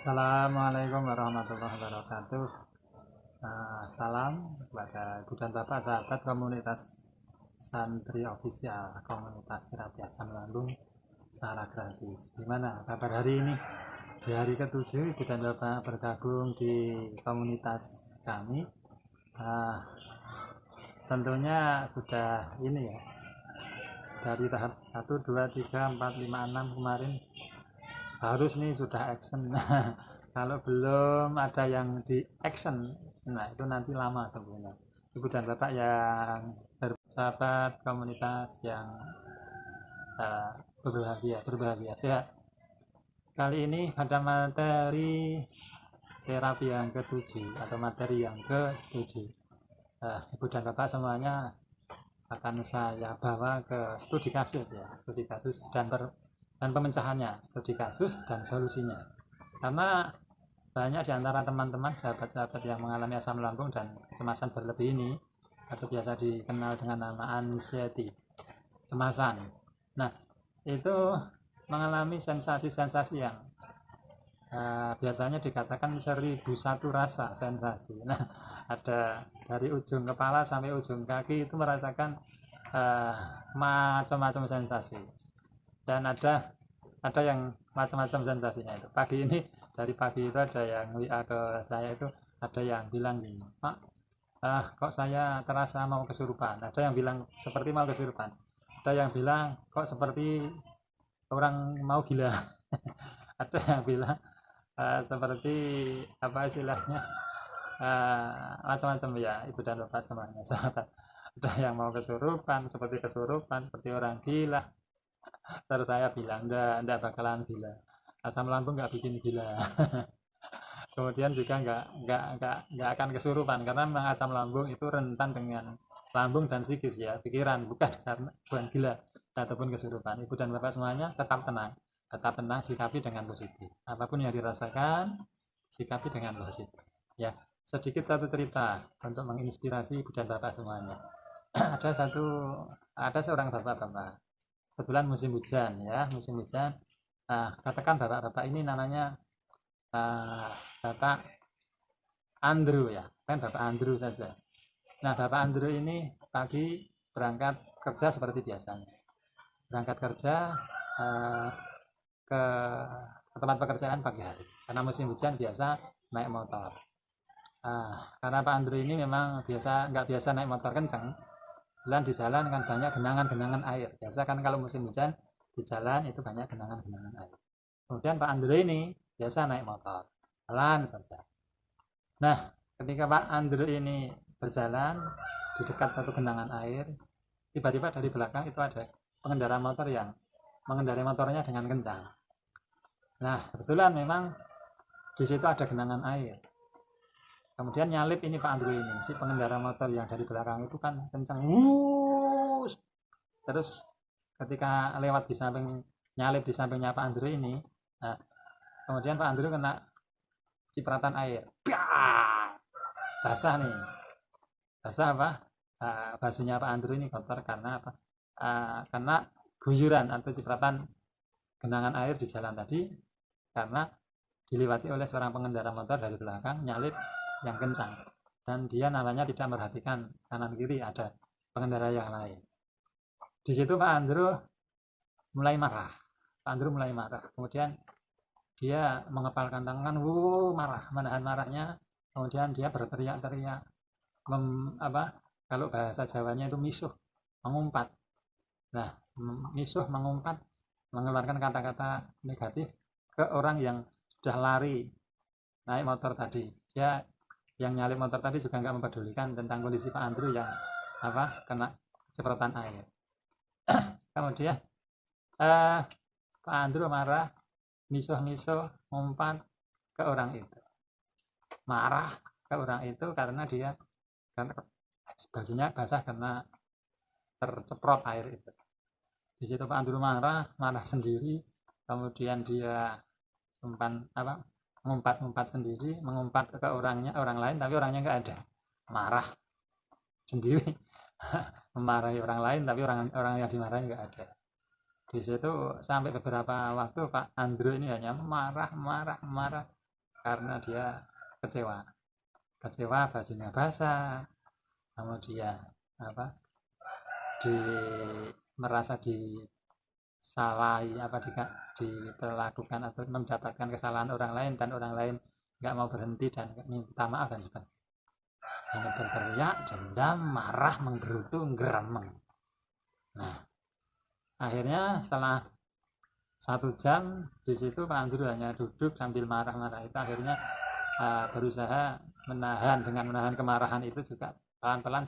Assalamualaikum warahmatullahi wabarakatuh. Salam kepada Ibu dan Bapak, sahabat komunitas santri ofisial, komunitas terapi asam lambung secara gratis. Gimana kabar hari ini? Di hari ke-7 Ibu dan Bapak bergabung di komunitas kami. Tentunya sudah ini ya, dari tahap 1, 2, 3, 4, 5, 6 kemarin harus nih sudah action. Kalau belum ada yang di action, nah itu nanti lama sebenarnya. Ibu dan Bapak yang bersahabat komunitas yang berbahagia sehat. Kali ini pada materi terapi yang ke-7 atau materi yang ke-7. Ibu dan Bapak semuanya akan saya bawa ke studi kasus ya, studi kasus dan pemecahannya, studi kasus dan solusinya. Karena banyak di antara teman-teman, sahabat-sahabat yang mengalami asam lambung dan kecemasan berlebih ini, atau biasa dikenal dengan nama anxiety, kecemasan. Nah, itu mengalami sensasi-sensasi yang biasanya dikatakan 1001 rasa sensasi. Nah, ada dari ujung kepala sampai ujung kaki itu merasakan macam-macam sensasi. Dan ada yang macam-macam sensasinya itu. Pagi ini, dari pagi itu ada yang WA ke saya, itu ada yang bilang gini, Pak, kok saya terasa mau kesurupan. Ada yang bilang seperti mau kesurupan, ada yang bilang kok seperti orang mau gila. Ada yang bilang seperti apa istilahnya, macam-macam ya, Ibu dan Bapak semuanya sahabat. Ada yang mau kesurupan, seperti orang gila. Terus saya bilang enggak bakalan gila, asam lambung enggak bikin gila. Kemudian juga enggak akan kesurupan, karena memang asam lambung itu rentan dengan lambung dan psikis ya, pikiran, bukan gila ataupun kesurupan. Ibu dan Bapak semuanya tetap tenang, sikapi dengan positif. Apapun yang dirasakan, sikapi dengan positif. Ya, sedikit satu cerita untuk menginspirasi Ibu dan Bapak semuanya. ada seorang bapak-bapak, kebetulan musim hujan ya, musim hujan. Katakan bapak-bapak ini namanya Bapak Andrew ya, kan Bapak Andrew saja. Nah, Bapak Andrew ini pagi berangkat kerja seperti biasanya. Berangkat kerja ke tempat pekerjaan pagi hari. Karena musim hujan biasa naik motor. Karena Pak Andrew ini memang nggak biasa naik motor kencang. Di jalan kan banyak genangan-genangan air. Biasa kan kalau musim hujan di jalan itu banyak genangan-genangan air. Kemudian Pak Andrew ini biasa naik motor, pelan saja. Nah, ketika Pak Andrew ini berjalan di dekat satu genangan air, tiba-tiba dari belakang itu ada pengendara motor yang mengendarai motornya dengan kencang. Nah, kebetulan memang di situ ada genangan air. Kemudian nyalip ini Pak Andrew ini, si pengendara motor yang dari belakang itu kan kencang. Terus ketika lewat nyalip di sampingnya Pak Andrew ini, kemudian Pak Andrew kena cipratan air. Basah nih. Basah apa? Bajunya Pak Andrew ini kotor karena apa? Karena guyuran atau cipratan genangan air di jalan tadi, karena dilewati oleh seorang pengendara motor dari belakang nyalip yang kencang, dan dia namanya tidak memperhatikan kanan kiri ada pengendara yang lain. Di situ Pak Andrew mulai marah. Kemudian dia mengepalkan tangan, menahan marahnya. Kemudian dia berteriak-teriak, kalau bahasa Jawanya itu misuh, mengumpat. Nah, misuh, mengumpat, mengeluarkan kata-kata negatif ke orang yang sudah lari naik motor tadi. Dia yang nyalip motor tadi juga nggak mempedulikan tentang kondisi Pak Andrew yang kena cipratan air. Kemudian Pak Andrew marah, misuh-misuh, ngumpat ke orang itu. Marah ke orang itu karena dia bajunya basah karena terceprot air itu. Di situ Pak Andrew marah sendiri. Kemudian dia mengumpat sendiri, mengumpat ke orang lain, tapi orangnya nggak ada. Marah sendiri, memarahi orang lain, tapi orang yang dimarahi nggak ada. Di situ sampai beberapa waktu Pak Andrew ini hanya marah. karena dia kecewa bajunya basah, kemudian merasa disalahi, diperlakukan atau mendapatkan kesalahan orang lain, dan orang lain nggak mau berhenti dan minta maaf dan sebagainya. Ini berteriak, dendam, marah, menggerutu, geremeng. Nah, akhirnya setelah 1 jam di situ Pak Andrew hanya duduk sambil marah-marah itu, akhirnya berusaha dengan menahan kemarahan itu juga pelan-pelan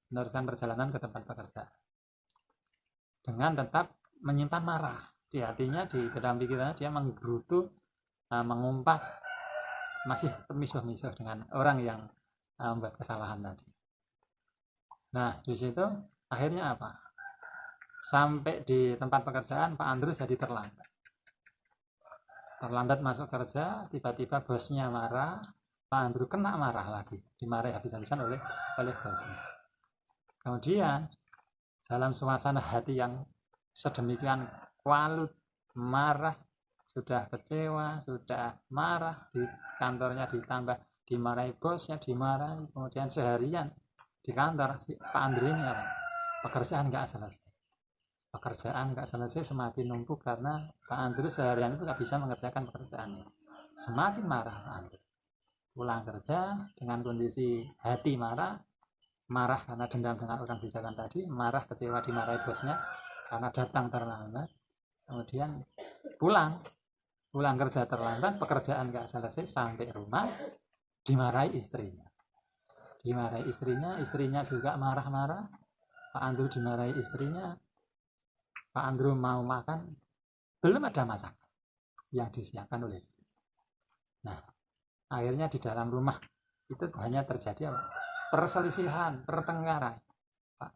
meneruskan perjalanan ke tempat pekerjaan dengan tetap menyimpan marah di hatinya, di dalam pikirannya dia menggerutu, mengumpat, masih misuh-misuh dengan orang yang membuat kesalahan tadi. Nah, di situ akhirnya apa? Sampai di tempat pekerjaan Pak Andrew jadi terlambat masuk kerja. Tiba-tiba bosnya marah, Pak Andrew kena marah lagi, dimarahi habis-habisan oleh bosnya. Kemudian dalam suasana hati yang sedemikian walut, marah, sudah kecewa, sudah marah, di kantornya ditambah dimarahi bosnya, dimarahi, kemudian seharian di kantor Pak Andrew ini pekerjaan nggak selesai, semakin numpuk karena Pak Andrew seharian itu nggak bisa mengerjakan pekerjaannya. Semakin marah Pak Andrew, pulang kerja dengan kondisi hati marah karena dendam dengan orang di jalan tadi, marah, kecewa, dimarahi bosnya karena datang terlambat, kemudian pulang kerja terlambat, pekerjaan nggak selesai, sampai rumah dimarahi istrinya juga marah-marah. Pak Andrew dimarahi istrinya. Pak Andrew mau makan, belum ada masakan yang disiapkan oleh istri. Nah, akhirnya di dalam rumah itu hanya terjadi perselisihan, pertengkaran,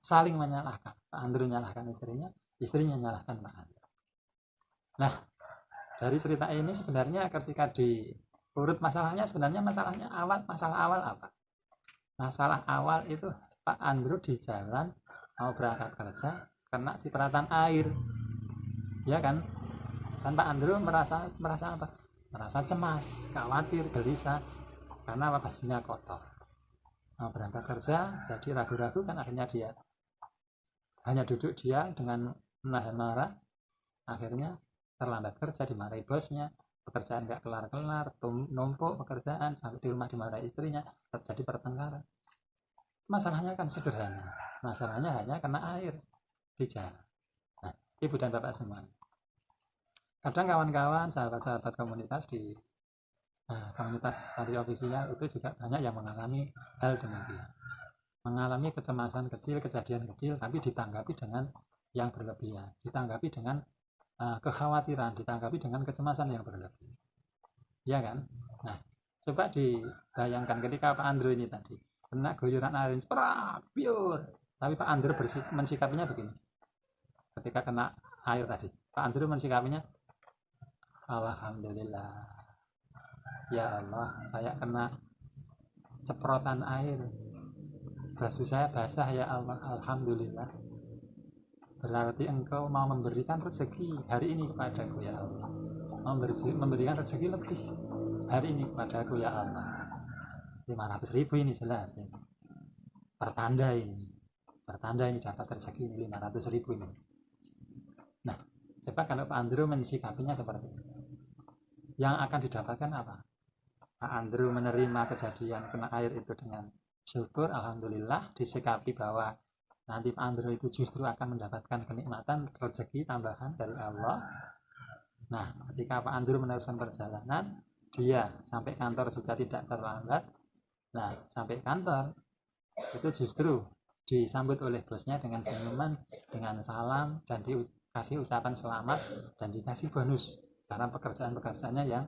saling menyalahkan. Pak Andrew menyalahkan istrinya menyalahkan Pak Andrew. Nah, dari cerita ini sebenarnya ketika diurut masalahnya, sebenarnya masalah awal apa? Masalah awal itu Pak Andrew di jalan mau berangkat kerja kena cipratan air, ya kan? Dan Pak Andrew merasa apa? Merasa cemas, khawatir, gelisah karena bajunya kotor. Mau berangkat kerja jadi ragu-ragu kan, akhirnya dia hanya duduk dengan menahan marah, akhirnya terlambat kerja, dimarahi bosnya, pekerjaan nggak kelar-kelar, numpuk pekerjaan, sampai di rumah dimarahi istrinya, terjadi pertengkaran. Masalahnya kan sederhana, masalahnya hanya kena air di jalan. Nah, ibu dan bapak semua, kadang kawan-kawan, sahabat-sahabat komunitas di komunitas santri ofisial itu juga banyak yang mengalami hal demikian, mengalami kecemasan kecil, kejadian kecil, tapi ditanggapi dengan yang berlebihan, ditanggapi dengan kekhawatiran, ditanggapi dengan kecemasan yang berlebihan, ya kan? Nah, coba dibayangkan ketika Pak Andrew ini tadi kena guyuran air, biur, tapi Pak Andrew mensikapinya begini. Ketika kena air tadi, Pak Andrew mensikapinya, alhamdulillah, ya Allah, saya kena ceprotan air, baju saya basah, ya Allah, alhamdulillah, berarti Engkau mau memberikan rezeki hari ini kepadaku, ya Allah, memberikan rezeki lebih hari ini kepadaku, ya Allah. 500.000 ini jelas ini. Pertanda ini dapat rezeki ini 500.000 ini. Nah, coba kalau Pak Andrew mensikapinya seperti ini, yang akan didapatkan apa? Pak Andrew menerima kejadian kena air itu dengan syukur, alhamdulillah, disikapi bahwa nanti Pak Andrew itu justru akan mendapatkan kenikmatan rezeki tambahan dari Allah. Nah, ketika Pak Andrew meneruskan perjalanan, dia sampai kantor juga tidak terlambat. Nah, sampai kantor itu justru disambut oleh bosnya dengan senyuman, dengan salam, dan dikasih ucapan selamat, dan dikasih bonus karena pekerjaan-pekerjaannya yang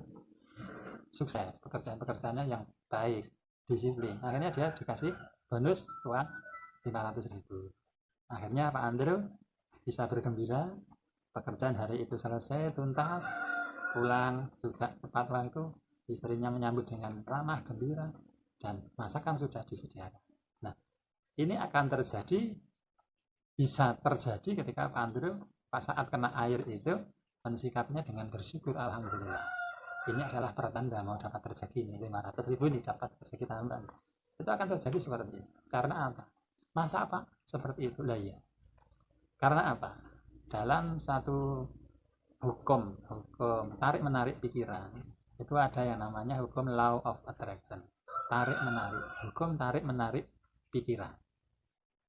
sukses, pekerjaan-pekerjaannya yang baik, disiplin. Akhirnya dia dikasih bonus uang 500.000. Akhirnya Pak Andrew bisa bergembira, pekerjaan hari itu selesai tuntas, pulang juga tepat waktu, istrinya menyambut dengan ramah gembira, dan masakan sudah disediakan. Nah, ini akan bisa terjadi ketika Pak Andrew pas saat kena air itu mensikapinya dengan bersyukur, alhamdulillah. ini adalah pertanda mau dapat rezeki ini 500.000 ini dapat rezeki tambahan, itu akan terjadi seperti itu. Karena apa? Masa apa seperti itu lah ya? Karena apa? Dalam satu hukum tarik menarik pikiran itu ada yang namanya hukum law of attraction, tarik menarik, hukum tarik menarik pikiran.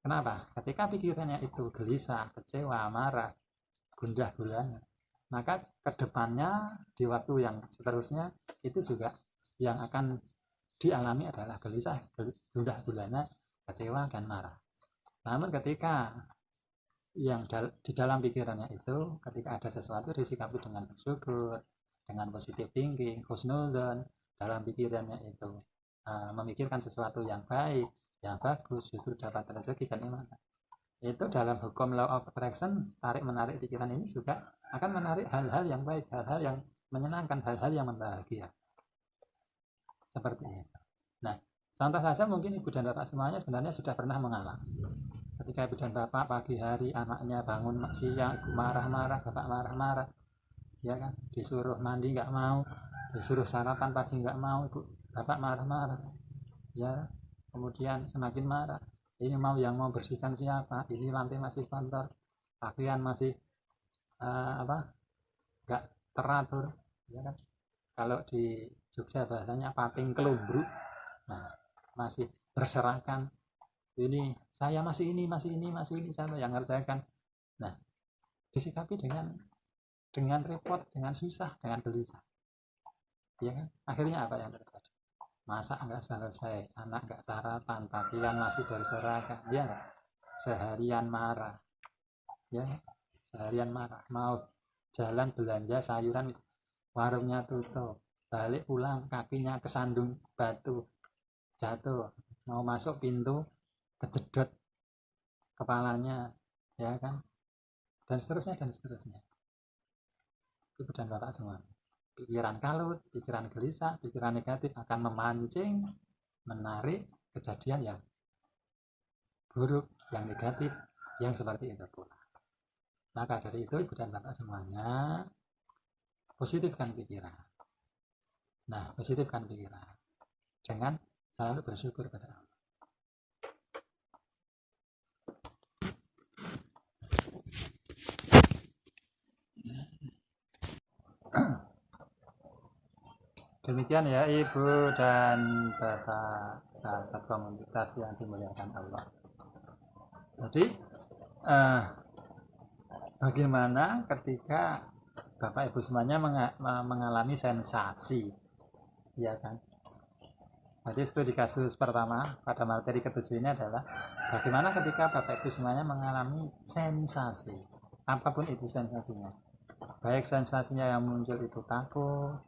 Kenapa? Ketika pikirannya itu gelisah, kecewa, marah, gundah gulana, maka kedepannya di waktu yang seterusnya itu juga yang akan dialami adalah gelisah, gundah gulana, kecewa, dan marah. Namun ketika yang di dalam pikirannya itu, ketika ada sesuatu disikapi dengan bersyukur, dengan positive thinking, husnudzon, dalam pikirannya itu memikirkan sesuatu yang baik, yang bagus, justru dapat rezeki dan iman. Itu dalam hukum law of attraction, tarik menarik pikiran ini juga akan menarik hal-hal yang baik, hal-hal yang menyenangkan, hal-hal yang membahagiakan. Seperti itu. Nah, contoh saja mungkin ibu dan bapak semuanya sebenarnya sudah pernah mengalami. Ketika ibu dan bapak pagi hari anaknya bangun siang, ibu marah-marah, bapak marah-marah, ya kan, disuruh mandi nggak mau, disuruh sarapan pagi nggak mau, ibu bapak marah-marah, ya. Kemudian semakin marah, ini yang mau bersihkan siapa, ini lantai masih kotor, pakaian masih nggak teratur, ya kan. Kalau di Jogja bahasanya pating kelumbruk, nah masih berserakan, ini saya masih ini sama yang ngerjakan. Nah, disikapi dengan repot, dengan susah, dengan gelisah, ya kan. Akhirnya apa yang terjadi? Masak nggak selesai, anak nggak sarapan, pakaian masih berserakan, ya nggak? Seharian marah, ya, seharian marah. Mau jalan belanja sayuran, warungnya tutup, balik pulang kakinya kesandung batu, jatuh, mau masuk pintu kejedot kepalanya, ya kan, dan seterusnya dan seterusnya. Ibu dan bapak semua, pikiran kalut, pikiran gelisah, pikiran negatif akan memancing, menarik kejadian yang buruk, yang negatif, yang seperti itu pula. Maka dari itu ibu dan bapak semuanya positifkan pikiran. Nah, positifkan pikiran dengan selalu bersyukur pada Allah. Demikian ya ibu dan bapak sahabat komunitas yang dimuliakan Allah. Jadi bagaimana ketika bapak ibu semuanya mengalami sensasi, ya kan? Jadi studi kasus pertama pada materi ke-7 ini adalah bagaimana ketika bapak ibu semuanya mengalami sensasi, apapun itu sensasinya, baik sensasinya yang muncul itu takut,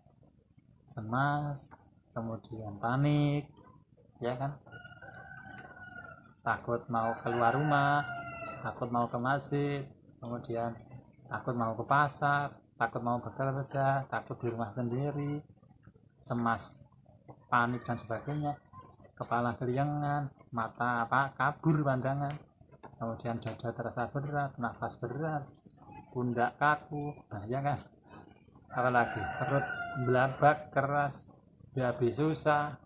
cemas, kemudian panik, ya kan, takut mau keluar rumah, takut mau ke masjid, kemudian takut mau ke pasar, takut mau bekerja, takut di rumah sendiri, cemas, panik dan sebagainya, kepala keliengan, mata kabur pandangan, kemudian dada terasa berat, nafas berat, pundak kaku, nah ya kan, apalagi perut belabak keras, babi susah,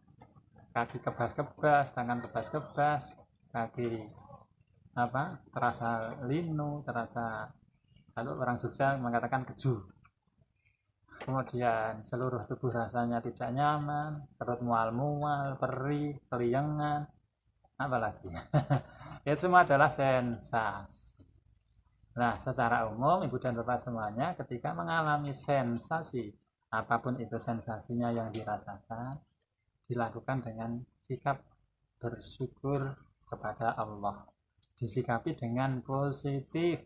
kaki kebas-kebas, tangan kebas-kebas, kaki terasa linu, terasa, kalau orang Jogja mengatakan keju, kemudian seluruh tubuh rasanya tidak nyaman, perut mual-mual, perih, keliengan, apalagi itu semua adalah sensasi. Nah, secara umum ibu dan bapak semuanya ketika mengalami sensasi, apapun itu sensasinya yang dirasakan, dilakukan dengan sikap bersyukur kepada Allah, disikapi dengan positif.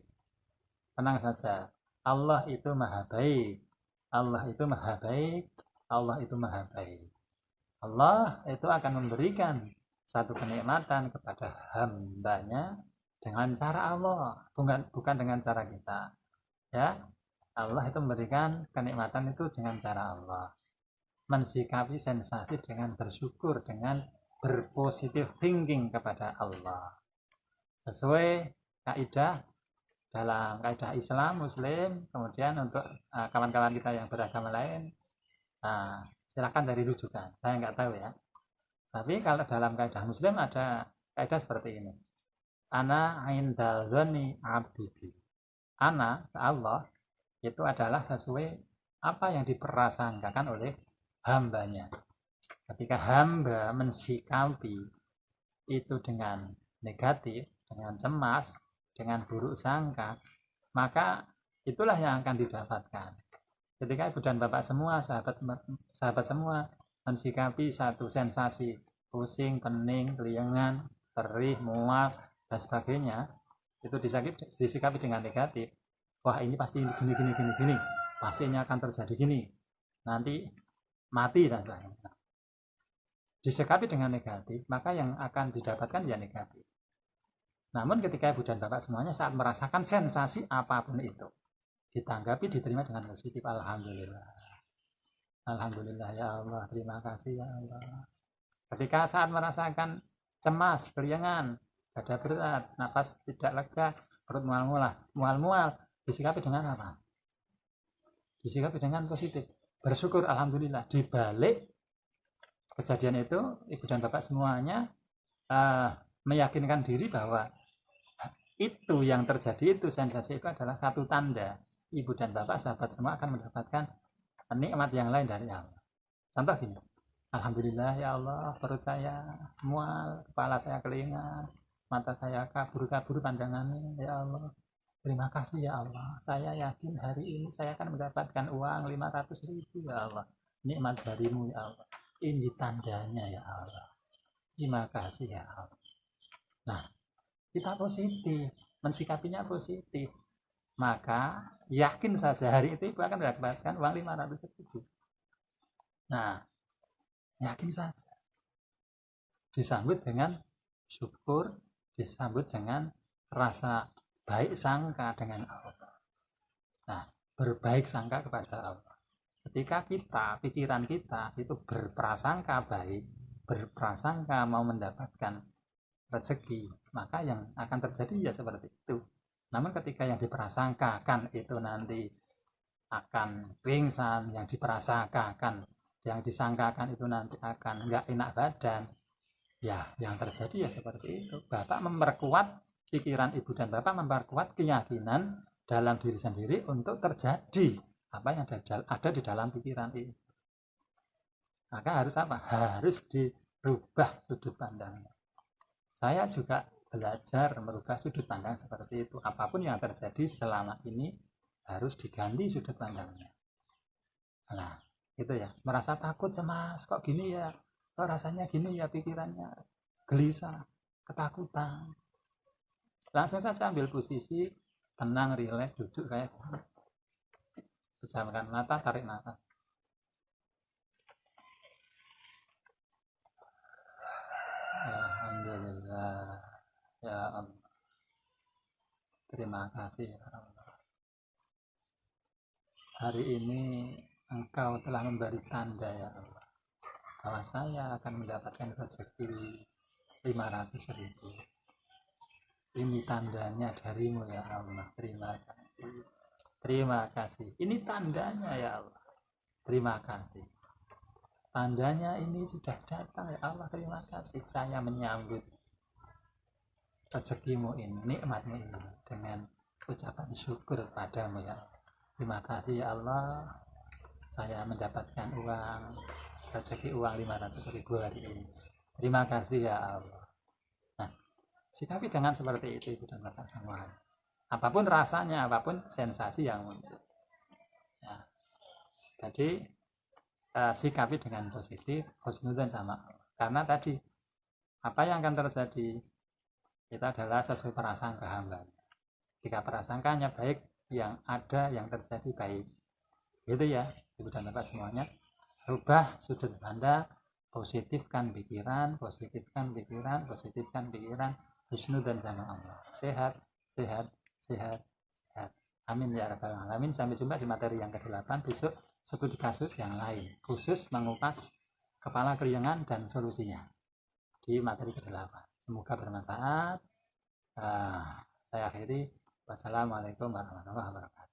Tenang saja, Allah itu maha baik, Allah itu maha baik, Allah itu maha baik. Allah itu akan memberikan satu kenikmatan kepada hambanya dengan cara Allah, bukan dengan cara kita, ya. Allah itu memberikan kenikmatan itu dengan cara Allah. Mensikapi sensasi dengan bersyukur, dengan berpositif thinking kepada Allah, sesuai kaidah dalam kaidah Islam Muslim. Kemudian untuk kawan-kawan kita yang beragama lain, Nah, silakan cari rujukan, saya nggak tahu ya. Tapi kalau dalam kaidah muslim ada kaidah seperti ini. Ana inda dzanni abdi. Ana, Allah, itu adalah sesuai apa yang diprasangkakan oleh hambanya. Ketika hamba mensikapi itu dengan negatif, dengan cemas, dengan buruk sangka, maka itulah yang akan didapatkan. Ketika ibu dan bapak semua, sahabat semua mensikapi satu sensasi pusing, pening, keliengan, perih, mual, dan sebagainya, itu disikapi dengan negatif. Wah, ini pasti gini, pastinya akan terjadi gini, nanti mati dan sebagainya. Disikapi dengan negatif, maka yang akan didapatkan ya negatif. Namun ketika ibu dan bapak semuanya saat merasakan sensasi apapun itu, ditanggapi, diterima dengan positif. Alhamdulillah, alhamdulillah ya Allah, terima kasih ya Allah. Ketika saat merasakan cemas, keriangan, dada berat, nafas tidak lega, perut mual-mual, disikapi dengan apa? Disikapi dengan positif, bersyukur, alhamdulillah. Di balik kejadian itu, ibu dan bapak semuanya meyakinkan diri bahwa itu yang terjadi, itu sensasi itu adalah satu tanda ibu dan bapak, sahabat semua akan mendapatkan nikmat yang lain dari Allah. Contoh gini, alhamdulillah ya Allah, perut saya mual, kepala saya kelingan, mata saya kabur-kabur pandangannya, ya Allah, terima kasih ya Allah, saya yakin hari ini saya akan mendapatkan uang 500.000 ya Allah, nikmat darimu ya Allah, ini tandanya ya Allah, terima kasih ya Allah. Nah, kita positif, mensikapinya positif, maka yakin saja hari itu ibu akan mendapatkan uang 500.000. Nah, yakin saja, disambut dengan syukur, disambut dengan rasa baik sangka dengan Allah. Nah, berbaik sangka kepada Allah. Ketika pikiran kita itu berprasangka baik, berprasangka mau mendapatkan rezeki, maka yang akan terjadi ya seperti itu. Namun ketika yang diprasangkakan itu nanti akan pingsan, yang diprasangkakan, yang disangkakan itu nanti akan nggak enak badan, ya yang terjadi ya seperti itu. Bapak memperkuat pikiran ibu dan bapak memperkuat keyakinan dalam diri sendiri untuk terjadi apa yang ada di dalam pikiran ini. Maka harus apa? Harus dirubah sudut pandangnya. Saya juga belajar merubah sudut pandang seperti itu. Apapun yang terjadi selama ini harus diganti sudut pandangnya. Nah, gitu ya. Merasa takut, cemas, kok gini ya? Kok rasanya gini ya, pikirannya gelisah, ketakutan. Langsung saja ambil posisi tenang, rileks, duduk kayak gitu. Pejamkan mata, tarik nafas. Alhamdulillah ya Allah, terima kasih ya Allah, hari ini Engkau telah memberi tanda ya Allah bahwa saya akan mendapatkan rezeki 500.000. Ini tandanya darimu ya Allah, terima kasih, terima kasih. Ini tandanya ya Allah, terima kasih. Tandanya ini sudah datang ya Allah, terima kasih. Saya menyambut rezekimu ini, nikmatmu ini dengan ucapan syukur padamu ya Allah. Terima kasih ya Allah, saya mendapatkan rezeki uang 500.000 hari ini. Terima kasih ya Allah. Nah, sikapi dengan seperti itu ibu dan bapak semua. Apapun rasanya, apapun sensasi yang muncul. Ya. Jadi sikapi dengan positif, husnudzon sama Allah. Karena tadi apa yang akan terjadi itu adalah sesuai prasangka hamba. Jika prasangkanya baik, yang ada yang terjadi baik. Gitu ya, ibu dan bapak semuanya. Rubah sudut pandang, positifkan pikiran, positifkan pikiran, positifkan pikiran, husnudzon sama Allah. Sehat, sehat, sehat, sehat. Amin ya rabbal alamin. Sampai jumpa di materi yang ke-8 besok. Studi kasus yang lain khusus mengupas kepala keriangan dan solusinya di materi ke-8. Semoga bermanfaat. Saya akhiri. Wassalamualaikum warahmatullahi wabarakatuh.